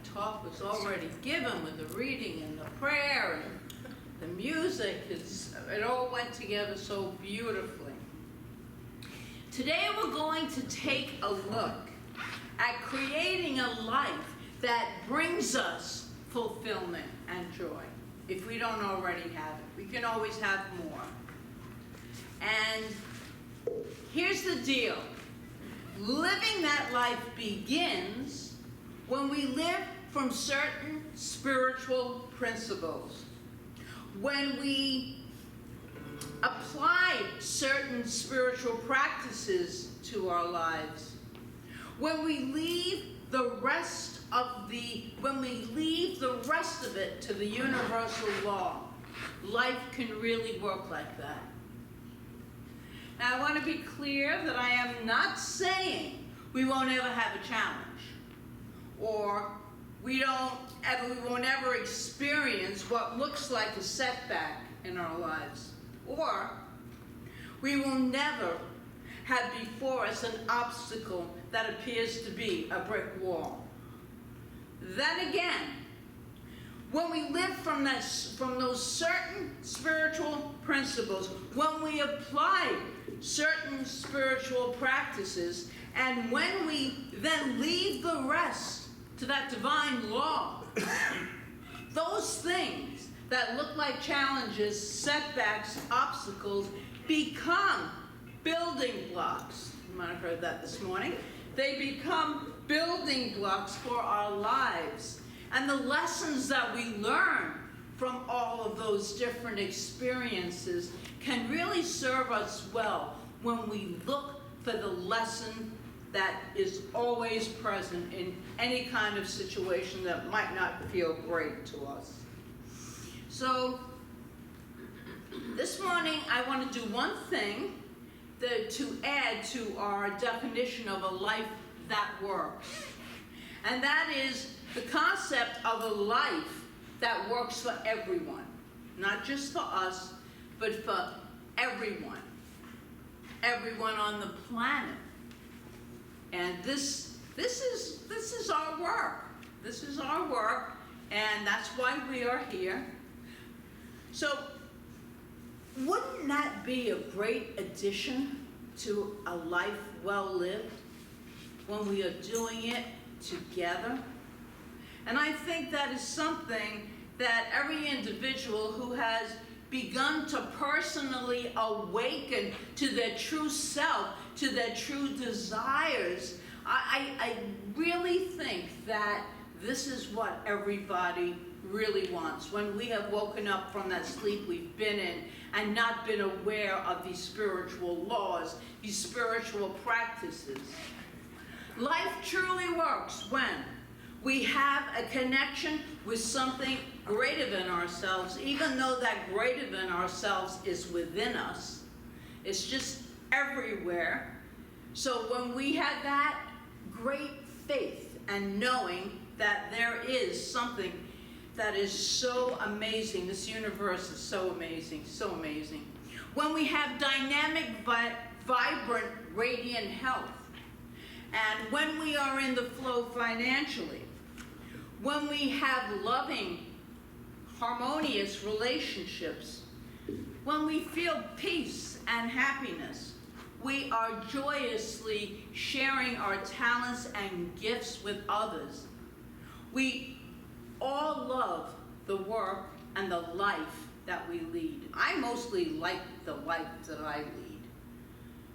talk was already given with the reading and the prayer and the music. It all went together so beautifully. Today we're going to take a look at creating a life that brings us fulfillment and joy. If we don't already have it, we can always have more. And here's the deal. Living that life begins when we live from certain spiritual principles. When we apply certain spiritual practices to our lives. When we leave the rest of it to the universal law, life can really work like that. Now, I want to be clear that I am not saying we won't ever have a challenge, or we won't ever experience what looks like a setback in our lives, or we will never have before us an obstacle that appears to be a brick wall. Then again, when we live from those certain spiritual principles, when we apply certain spiritual practices, and when we then leave the rest to that divine law, those things that look like challenges, setbacks, obstacles, become building blocks. You might have heard that this morning. They become building blocks for our lives. And the lessons that we learn from all of those different experiences can really serve us well when we look for the lesson that is always present in any kind of situation that might not feel great to us. So, this morning I want to do one thing to add to our definition of a life that works. And that is the concept of a life that works for everyone. Not just for us, but for everyone. Everyone on the planet. And this is our work. This is our work, and that's why we are here. So, wouldn't that be a great addition to a life well lived when we are doing it together? And I think that is something that every individual who has begun to personally awaken to their true self, to their true desires, I really think that this is what everybody really wants. When we have woken up from that sleep we've been in and not been aware of these spiritual laws, these spiritual practices. Life truly works when we have a connection with something greater than ourselves, even though that greater than ourselves is within us. It's just everywhere. So when we have that great faith and knowing that there is something that is so amazing, this universe is so amazing, so amazing. When we have dynamic, vibrant, radiant health, and when we are in the flow financially, when we have loving, harmonious relationships, when we feel peace and happiness, we are joyously sharing our talents and gifts with others. We all love the work and the life that we lead. I mostly like the life that I lead.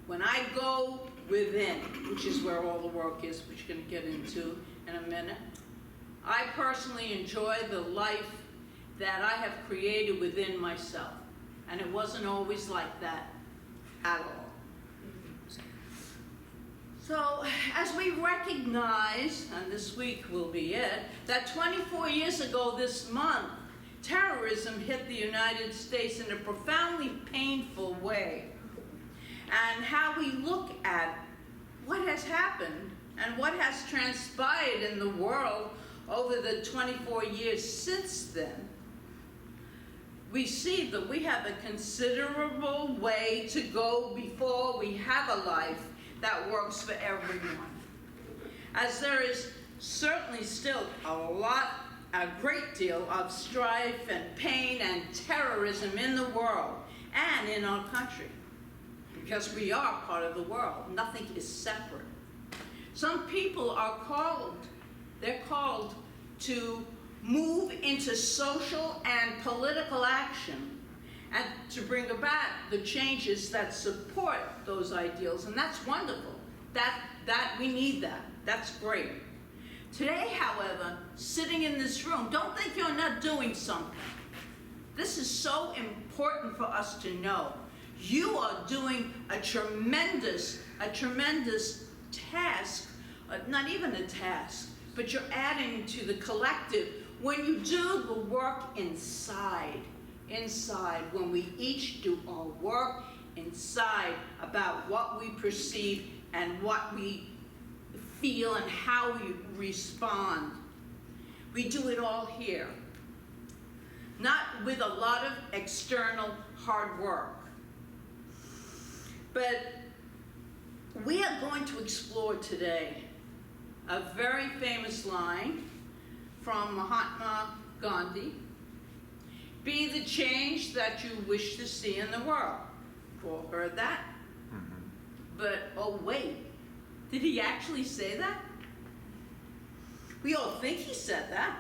When I go within, which is where all the work is, which you're going to get into in a minute, I personally enjoy the life that I have created within myself. And it wasn't always like that at all. So, as we recognize, and this week will be it, that 24 years ago this month, terrorism hit the United States in a profoundly painful way. And how we look at what has happened and what has transpired in the world over the 24 years since then, we see that we have a considerable way to go before we have a life that works for everyone. As there is certainly still a great deal of strife and pain and terrorism in the world and in our country, because we are part of the world. Nothing is separate. Some people are they're called to move into social and political action and to bring about the changes that support those ideals, and that's wonderful. That we need that. That's great. Today, however, sitting in this room, don't think you're not doing something. This is so important for us to know. You are doing a tremendous task, not even a task, but you're adding to the collective when you do the work inside, when we each do our work inside about what we perceive and what we feel and how we respond. We do it all here, not with a lot of external hard work. But we are going to explore today a very famous line from Mahatma Gandhi: be the change that you wish to see in the world. You've all heard that? But, oh wait, did he actually say that? We all think he said that.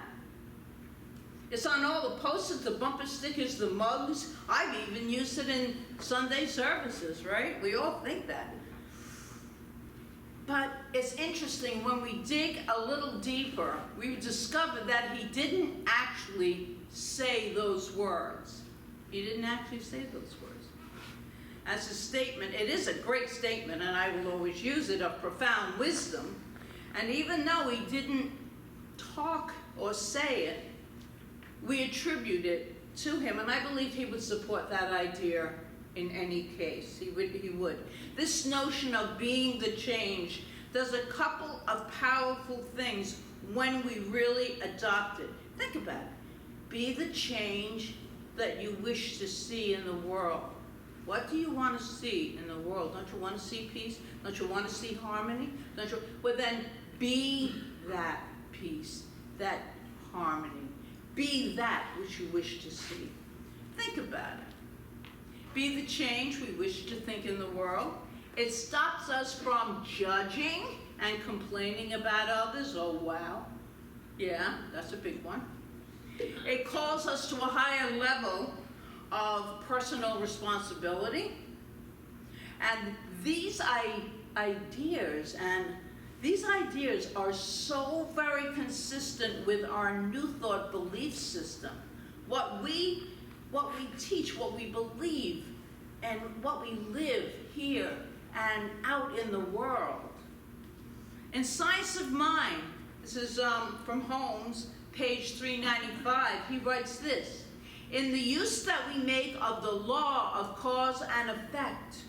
It's on all the posters, the bumper stickers, the mugs. I've even used it in Sunday services, right? We all think that. But it's interesting, when we dig a little deeper, we discover that he didn't actually say those words. He didn't actually say those words. As a statement, it is a great statement, and I will always use it, of profound wisdom. And even though he didn't talk or say it, we attribute it to him, and I believe he would support that idea in any case. He would. This notion of being the change does a couple of powerful things when we really adopt it. Think about it. Be the change that you wish to see in the world. What do you want to see in the world? Don't you want to see peace? Don't you want to see harmony? Don't you? Well, then be that peace, that harmony. Be that which you wish to see. Think about it. Be the change we wish to think in the world. It stops us from judging and complaining about others. Oh, wow. Yeah, that's a big one. It calls us to a higher level of personal responsibility. And these ideas are so very consistent with our New Thought belief system. What we teach, what we believe, and what we live here and out in the world. In Science of Mind, this is from Holmes, page 395, he writes this: in the use that we make of the law of cause and effect,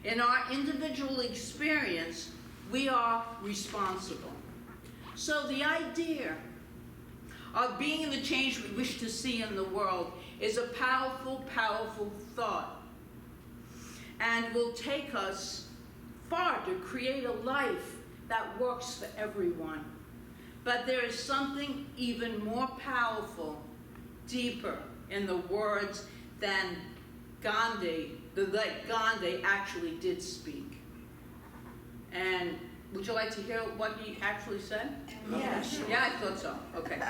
in our individual experience, we are responsible. So the idea of being the change we wish to see in the world is a powerful, powerful thought, and will take us far to create a life that works for everyone. But there is something even more powerful, deeper in the words than Gandhi actually did speak. And would you like to hear what he actually said? Yeah, sure. Yeah, I thought so. Okay.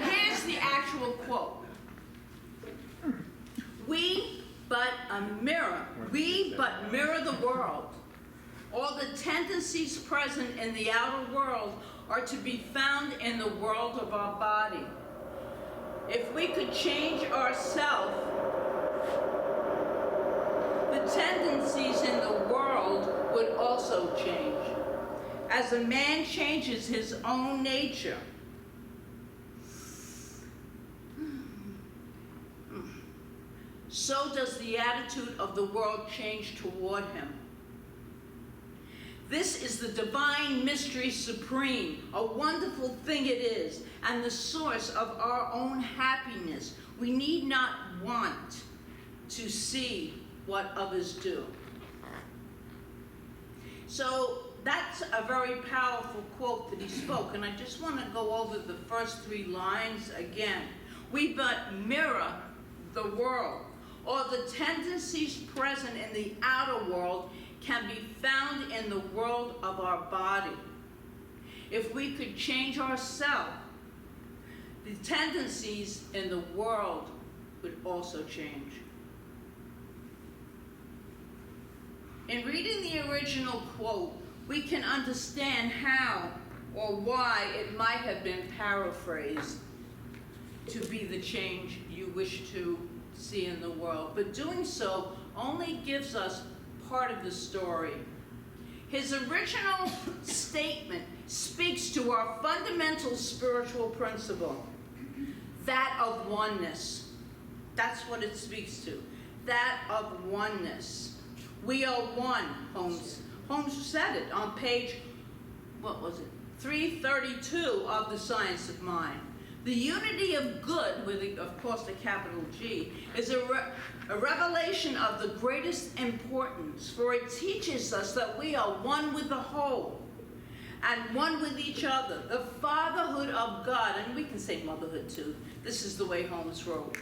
Here's the actual quote. We but mirror the world. All the tendencies present in the outer world are to be found in the world of our body. If we could change ourselves, the tendencies in the world would also change. As a man changes his own nature, so does the attitude of the world change toward him. This is the divine mystery supreme, a wonderful thing it is, and the source of our own happiness. We need not want to see what others do. So that's a very powerful quote that he spoke, and I just want to go over the first 3 lines again. We but mirror the world, or the tendencies present in the outer world can be found in the world of our body. If we could change ourselves, the tendencies in the world would also change. In reading the original quote, we can understand how or why it might have been paraphrased to be the change you wish to see in the world. But doing so only gives us part of the story. His original statement speaks to our fundamental spiritual principle, that of oneness. That's what it speaks to, that of oneness. We are one, Holmes. Holmes said it on page, 332 of The Science of Mind. The unity of good, with, of course, the capital G, is a revelation of the greatest importance, for it teaches us that we are one with the whole and one with each other. The fatherhood of God, and we can say motherhood too, this is the way Holmes wrote,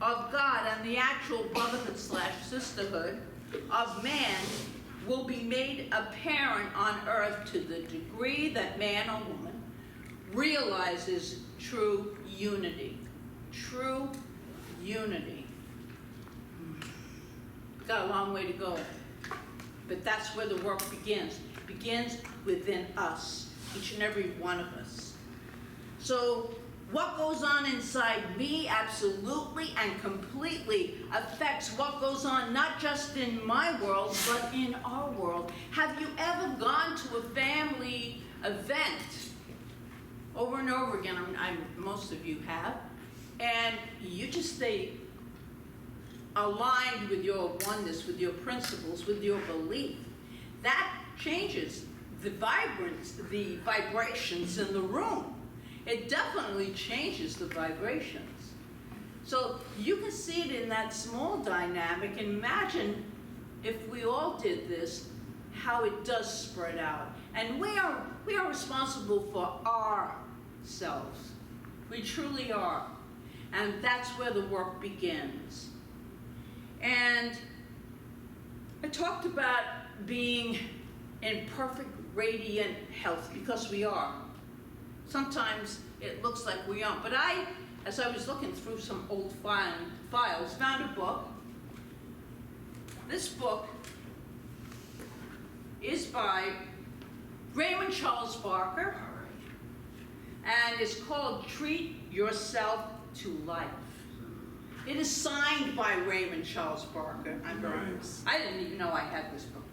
of God and the actual brotherhood/sisterhood of man will be made apparent on earth to the degree that man or woman realizes true unity. True unity. Got a long way to go, but that's where the work begins. It begins within us, each and every one of us. So what goes on inside me absolutely and completely affects what goes on not just in my world, but in our world. Have you ever gone to a family event over and over again? Most of you have. And you just stay aligned with your oneness, with your principles, with your belief. That changes the vibrations in the room. It definitely changes the vibrations. So you can see it in that small dynamic. Imagine if we all did this, how it does spread out. And we are responsible for ourselves. We truly are. And that's where the work begins. And I talked about being in perfect, radiant health, because we are. Sometimes it looks like we aren't. But as I was looking through some old files, found a book. This book is by Raymond Charles Barker, and it's called Treat Yourself to Life. It is signed by Raymond Charles Barker. I didn't even know I had this book.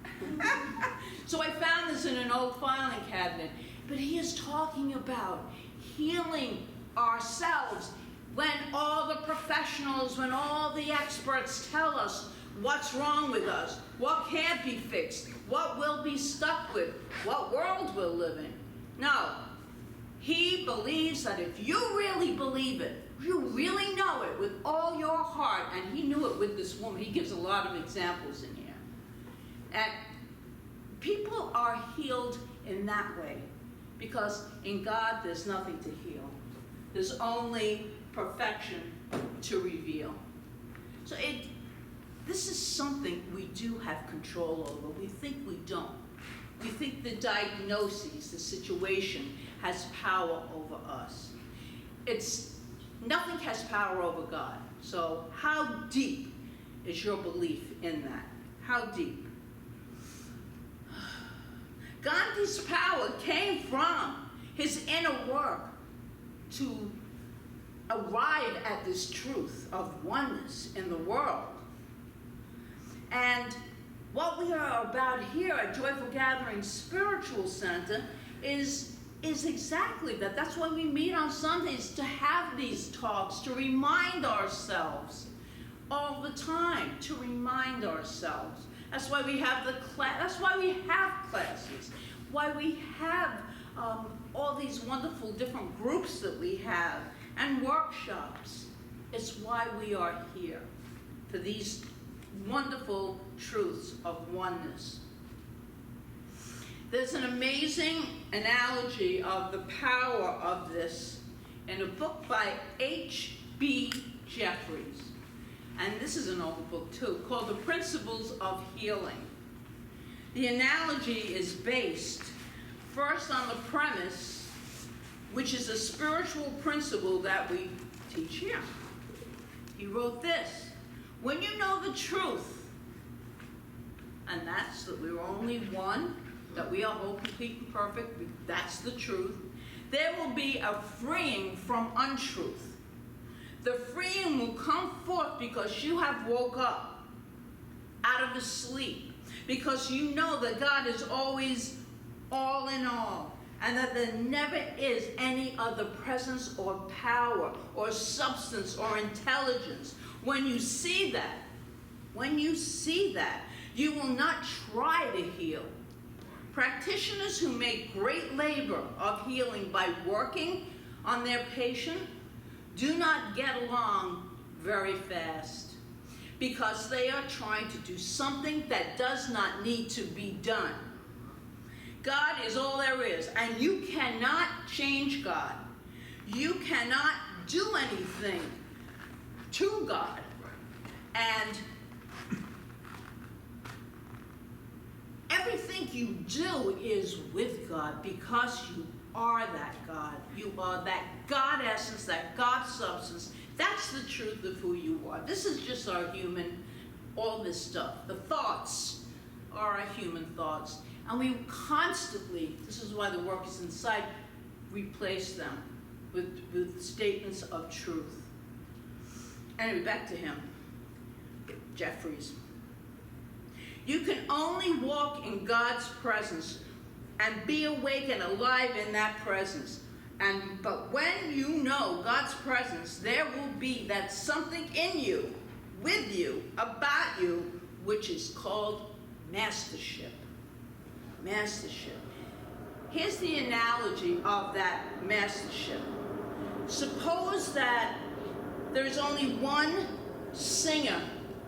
So I found this in an old filing cabinet. But he is talking about healing ourselves when all the professionals, when all the experts tell us what's wrong with us, what can't be fixed, what we'll be stuck with, what world we'll live in. No, he believes that if you really believe it, you really know it with all your heart, and he knew it with this woman. He gives a lot of examples in here. And people are healed in that way. Because in God, there's nothing to heal. There's only perfection to reveal. So this is something we do have control over. We think we don't. We think the diagnosis, the situation, has power over us. Nothing has power over God. So how deep is your belief in that? How deep? Gandhi's power came from his inner work to arrive at this truth of oneness in the world. And what we are about here at Joyful Gathering Spiritual Center is exactly that. That's why we meet on Sundays, to have these talks, to remind ourselves all the time, to remind ourselves. That's why we have that's why we have classes, why we have all these wonderful different groups that we have and workshops. It's why we are here, for these wonderful truths of oneness. There's an amazing analogy of the power of this in a book by H.B. Jeffries. And this is an old book too, called The Principles of Healing. The analogy is based first on the premise, which is a spiritual principle that we teach here. He wrote this: when you know the truth, and that's that we're only one, that we are whole, complete, and perfect, that's the truth, there will be a freeing from untruth. The freeing will come forth because you have woke up out of a sleep, because you know that God is always all in all, and that there never is any other presence or power or substance or intelligence. When you see that, you will not try to heal. Practitioners who make great labor of healing by working on their patient do not get along very fast, because they are trying to do something that does not need to be done. God is all there is, and you cannot change God. You cannot do anything to God. And everything you do is with God, because you are that God. You are that God essence, that God substance. That's the truth of who you are. This is just our human, all this stuff. The thoughts are our human thoughts. And we constantly, this is why the work is inside, replace them with statements of truth. Anyway, back to him, Jeffries. You can only walk in God's presence and be awake and alive in that presence. But when you know God's presence, there will be that something in you, with you, about you, which is called mastership. Mastership. Here's the analogy of that mastership. Suppose that there's only one singer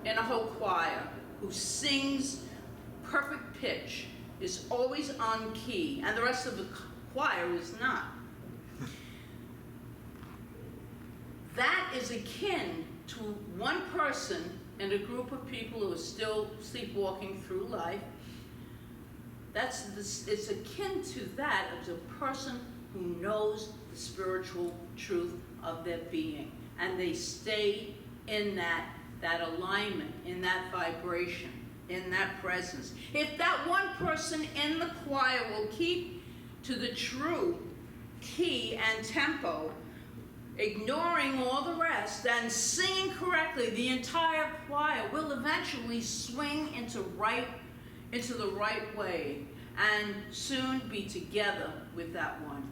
in a whole choir who sings perfect pitch, is always on key, and the rest of the choir is not. That is akin to one person in a group of people who are still sleepwalking through life. It's akin to that as a person who knows the spiritual truth of their being, and they stay in that alignment, in that vibration, in that presence. If that one person in the choir will keep to the true key and tempo, ignoring all the rest and singing correctly, the entire choir will eventually swing into the right way and soon be together with that one.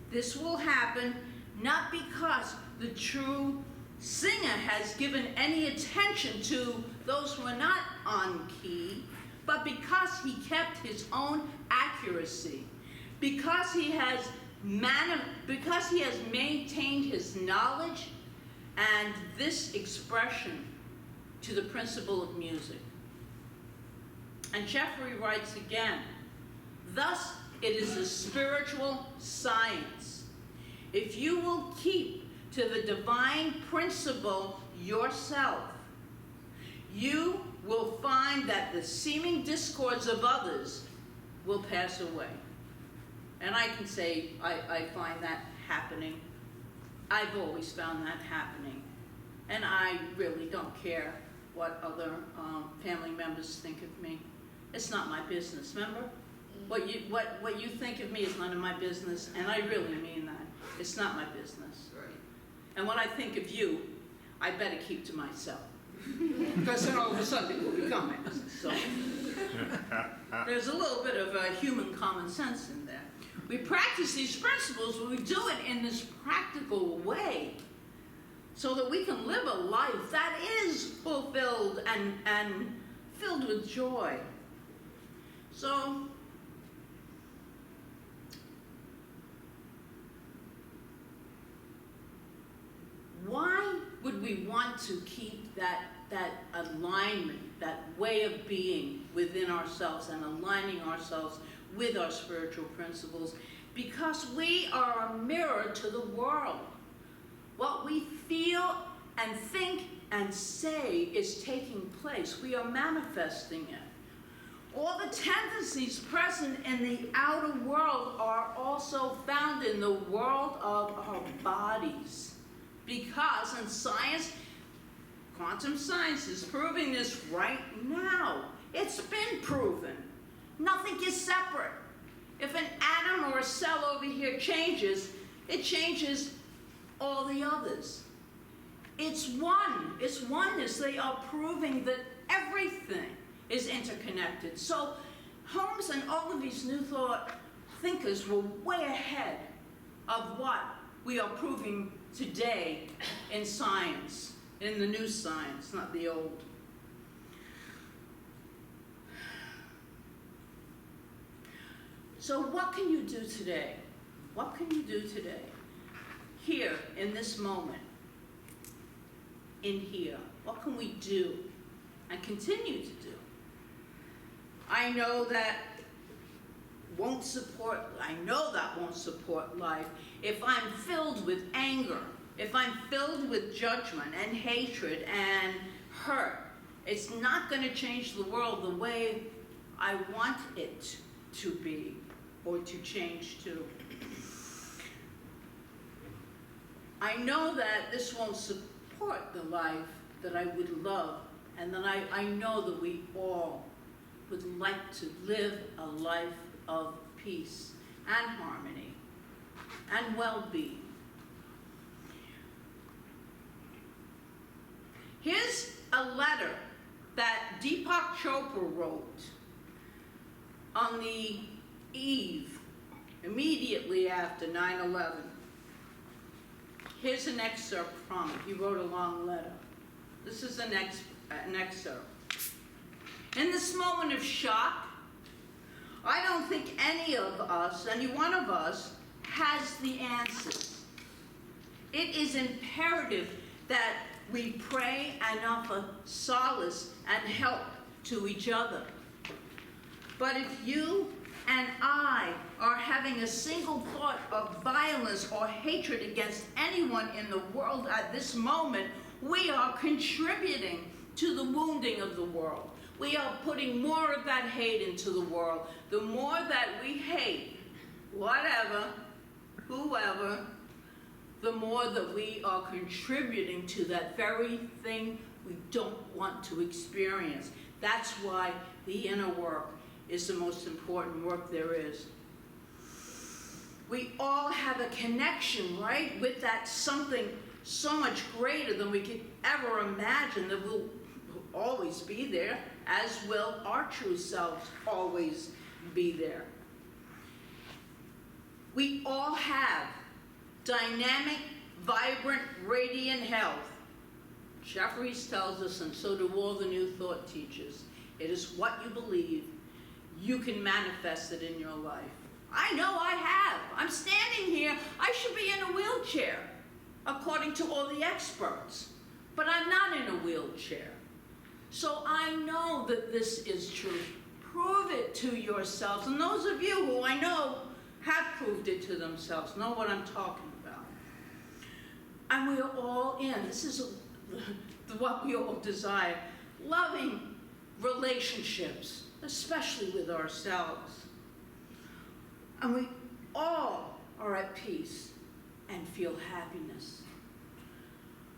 This will happen not because the true singer has given any attention to those who are not on key, but because he kept his own accuracy, because he has maintained his knowledge and this expression to the principle of music. And Jeffrey writes again, thus it is a spiritual science. If you will keep to the divine principle yourself, you will find that the seeming discords of others will pass away. And I can say I find that happening. I've always found that happening. And I really don't care what other family members think of me. It's not my business, remember? What you think of me is none of my business, and I really mean that. It's not my business. Right. And when I think of you, I better keep to myself. Because then all of a sudden it will become it. So there's a little bit of human common sense in there. We practice these principles, but we do it in this practical way so that we can live a life that is fulfilled and filled with joy. So why would we want to keep that alignment, that way of being within ourselves and aligning ourselves with our spiritual principles, because we are a mirror to the world. What we feel and think and say is taking place. We are manifesting it. All the tendencies present in the outer world are also found in the world of our bodies. Because in science, quantum science is proving this right now. It's been proven. Nothing is separate. If an atom or a cell over here changes, it changes all the others. It's one. It's oneness. They are proving that everything is interconnected. So Holmes and all of these New Thought thinkers were way ahead of what we are proving today in science, in the new science, not the old. So what can you do today? What can you do today? Here, in this moment, in here, what can we do and continue to do? I know that won't support life if I'm filled with anger, if I'm filled with judgment and hatred and hurt. It's not going to change the world the way I want it to be or to change to. I know that this won't support the life that I would love, and that I know that we all would like to live a life of peace and harmony and well-being. Here's a letter that Deepak Chopra wrote on the eve, immediately after 9/11. Here's an excerpt from it. He wrote a long letter. This is an excerpt. In this moment of shock, I don't think any one of us, has the answers. It is imperative that we pray and offer solace and help to each other. But if you and I are having a single thought of violence or hatred against anyone in the world at this moment, we are contributing to the wounding of the world. We are putting more of that hate into the world. The more that we hate whatever, whoever, the more that we are contributing to that very thing we don't want to experience. That's why the inner work is the most important work there is. We all have a connection, right, with that something so much greater than we could ever imagine that will always be there, as will our true selves always be there. We all have dynamic, vibrant, radiant health. Jeffries tells us, and so do all the New Thought teachers, it is what you believe. You can manifest it in your life. I know I have. I'm standing here. I should be in a wheelchair, according to all the experts. But I'm not in a wheelchair. So I know that this is true. Prove it to yourselves. And those of you who I know have proved it to themselves know what I'm talking about. And we are all in. This is what we all desire. Loving relationships, especially with ourselves. And we all are at peace and feel happiness.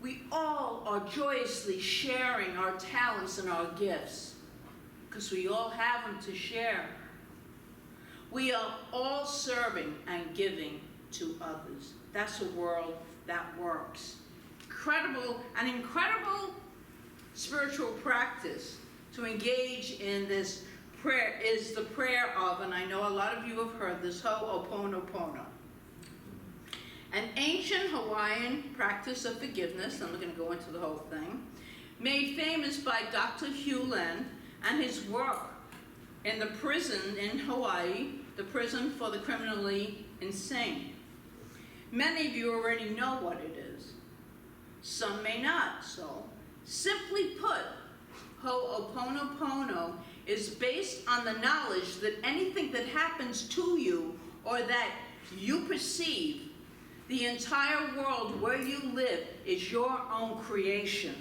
We all are joyously sharing our talents and our gifts, because we all have them to share. We are all serving and giving to others. That's a world that works. An incredible spiritual practice to engage in this prayer is the prayer of, and I know a lot of you have heard this, Ho'oponopono. An ancient Hawaiian practice of forgiveness, I'm not going to go into the whole thing, made famous by Dr. Hugh Len and his work in the prison in Hawaii, the prison for the criminally insane. Many of you already know what it is. Some may not. So, simply put, Ho'oponopono is based on the knowledge that anything that happens to you or that you perceive, the entire world where you live is your own creation,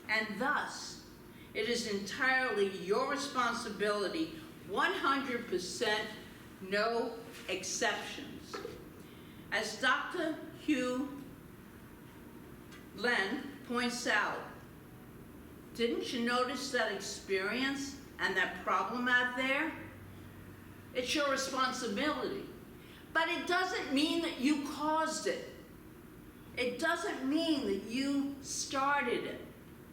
and thus it is entirely your responsibility, 100%, no exceptions. As Dr. Hugh Len points out, didn't you notice that experience and that problem out there? It's your responsibility. But it doesn't mean that you caused it. It doesn't mean that you started it,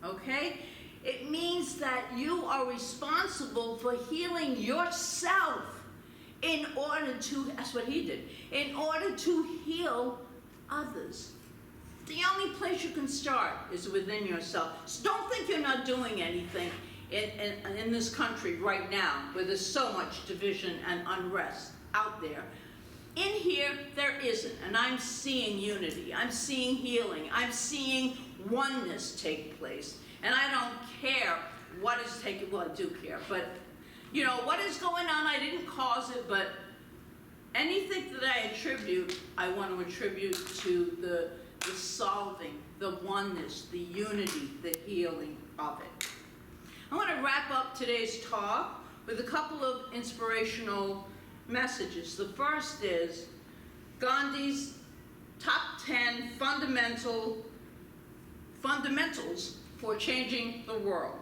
okay? It means that you are responsible for healing yourself in order to, that's what he did, in order to heal others. The only place you can start is within yourself. So don't think you're not doing anything in this country right now where there's so much division and unrest out there. In here, there isn't, and I'm seeing unity. I'm seeing healing. I'm seeing oneness take place. And I don't care what is taking, well, I do care, but you know, what is going on, I didn't cause it, but anything that I attribute, I want to attribute to the solving, the oneness, the unity, the healing of it. I want to wrap up today's talk with a couple of inspirational messages. The first is Gandhi's top 10 fundamentals for changing the world.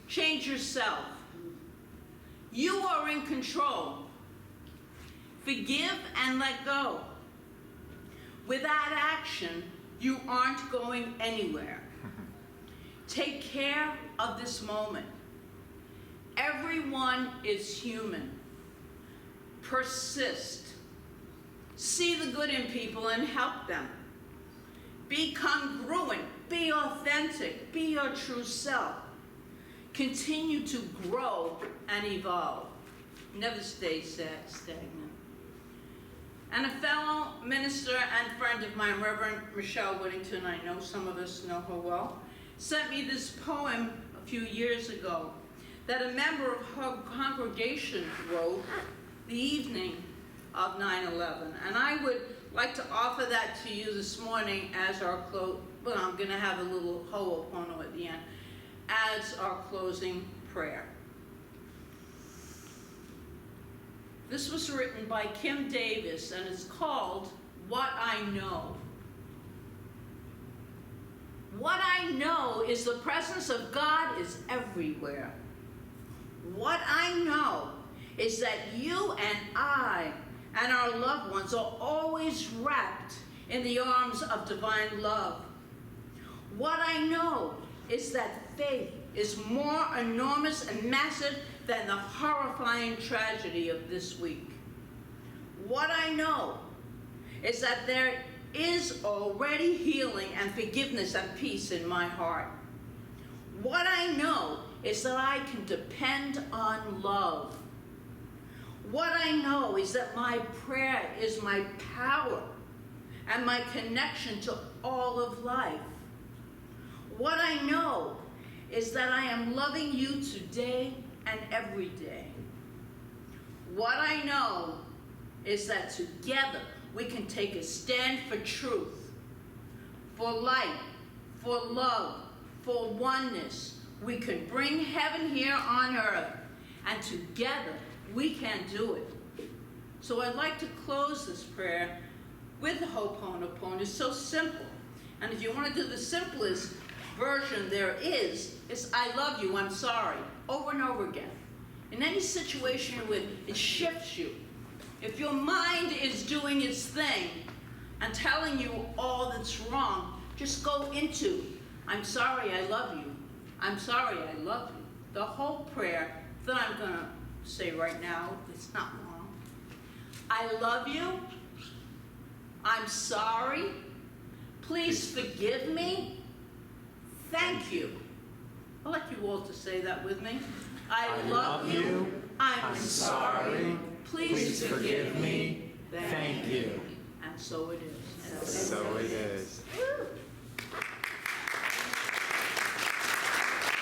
Change yourself. You are in control. Forgive and let go. Without action, you aren't going anywhere. Take care of this moment. Everyone is human. Persist. See the good in people and help them. Be congruent. Be authentic. Be your true self. Continue to grow and evolve. Never stay stagnant. And a fellow minister and friend of mine, Reverend Michelle Whittington, I know some of us know her well, sent me this poem a few years ago that a member of her congregation wrote the evening of 9/11. And I would like to offer that to you this morning as our well, I'm going to have a little ho'opono at the end, as our closing prayer. This was written by Kim Davis, and it's called What I Know. What I know is the presence of God is everywhere. What I know is that you and I and our loved ones are always wrapped in the arms of divine love. What I know is that faith is more enormous and massive than the horrifying tragedy of this week. What I know is that there is already healing and forgiveness and peace in my heart. What I know is that I can depend on love. What I know is that my prayer is my power and my connection to all of life. What I know is that I am loving you today and every day. What I know is that together we can take a stand for truth, for light, for love, for oneness. We can bring heaven here on earth, and together we can do it. So I'd like to close this prayer with the Ho'oponopono. It's so simple. And if you want to do the simplest version there is I love you, I'm sorry, over and over again. In any situation you're with, it shifts you. If your mind is doing its thing and telling you all that's wrong, just go into, I'm sorry, I love you. I'm sorry, I love you. The whole prayer that I'm going to say right now, it's not long. I love you. I'm sorry. Please forgive me. Thank you. I'd like you all to say that with me. I love you. I'm sorry. Please forgive me. Thank you. And so it is. So it is.